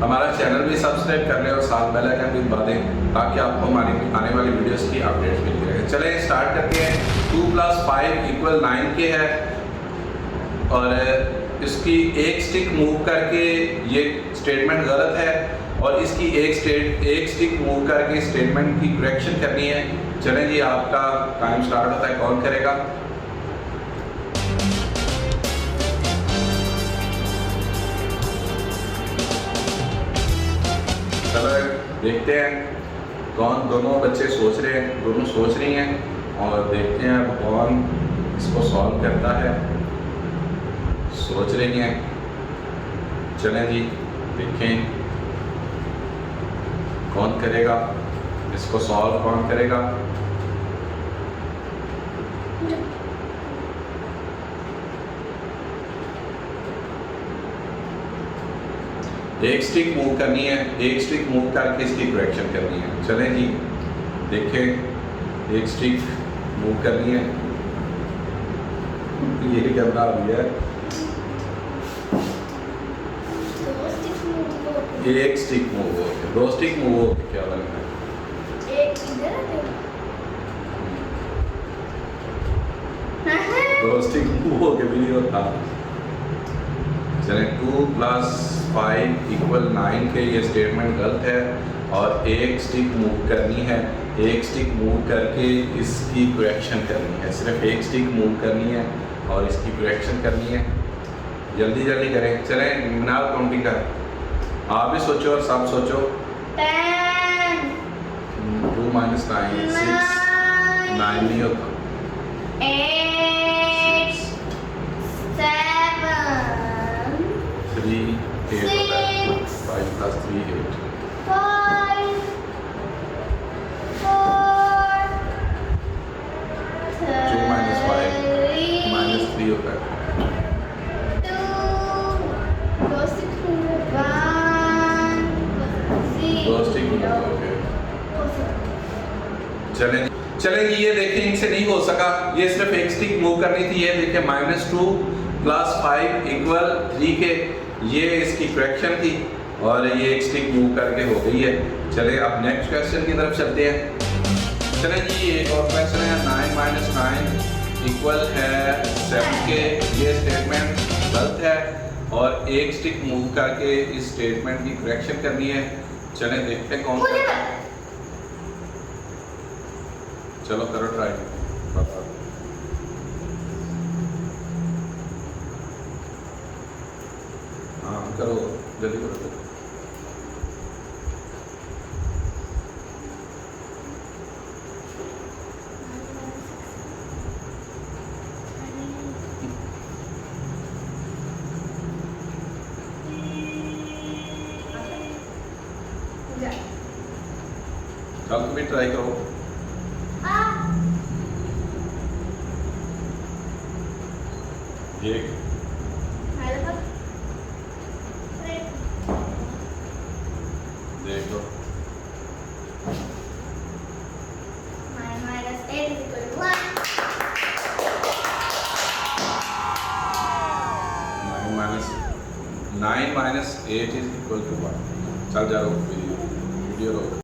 हमारा चैनल भी सब्सक्राइब कर लें और साथ बेल आइकन भी दबा दें ताकि आपको हमारी आने वाली वीडियोस की अपडेट्स मिलती रहे। चलें स्टार्ट करते हैं। 2 + 5 = 9 के है और इसकी एक स्टिक मूव करके ये स्टेटमेंट गलत है और इसकी एक स्टिक मूव करके स्टेटमेंट की करेक्शन करनी है। चलें जी, आपका टाइम स्टार्ट होता है। कौन करेगा? चलो देखते हैं कौन, दोनों बच्चे सोच रहे हैं, दोनों सोच रही हैं और देखते हैं अब कौन इसको सॉल्व करता है। सोच रही हैं। चलें जी देखें कौन करेगा इसको सॉल्व, कौन करेगा? एक स्टिक मूव करनी है, एक स्टिक मूव करके इसकी करेक्शन करनी है। चलें जी देखें, एक स्टिक मूव करनी है। ये करना भी है, एक स्टिक मूव हो के, 2 स्टिक मूव हो के क्या लगता है? एक इधर है, 2 स्टिक मूव हो के भी नहीं होता। चलें 2 + 5 = 9 के ये स्टेटमेंट गलत है और एक स्टिक मूव करनी है। एक स्टिक मूव करके इसकी करेक्शन करनी है। सिर्फ एक स्टिक मूव करनी है और इसकी करेक्शन करनी है। जल्दी जल्दी करें। चलें मिनाल काउंटिंग कर, आप भी सोचो और सब सोचो। 10 2 - 9 6 9 नहीं होता। 8 7 3 8 होता है। 5 + 3 8। 5 4 2 - 5 -3 होता है। 2 स्टिक मूव हो गए। चलें चलें ये देखें, इनसे नहीं हो सका। ये सिर्फ एक स्टिक मूव करनी थी। ये देखें -2 + 5 = 3 के, ये इसकी करेक्शन थी और ये एक स्टिक मूव करके हो गई है। चलें अब नेक्स्ट क्वेश्चन की तरफ चलते हैं। चलें जी एक और क्वेश्चन है। 9 - 9 = है 7 के, ये स्टेटमेंट गलत है और एक स्टिक मूव करके इस स्टेटमेंट की करेक्शन करनी है। चलें देखते हैं कौन करता है। चलो करो ट्राई, बता दो। हाँ करो, जल्दी करो। कल तुम भी ट्राई करो। एक देखो, -9 - 8 = 1। चल जाओ वीडियो रो।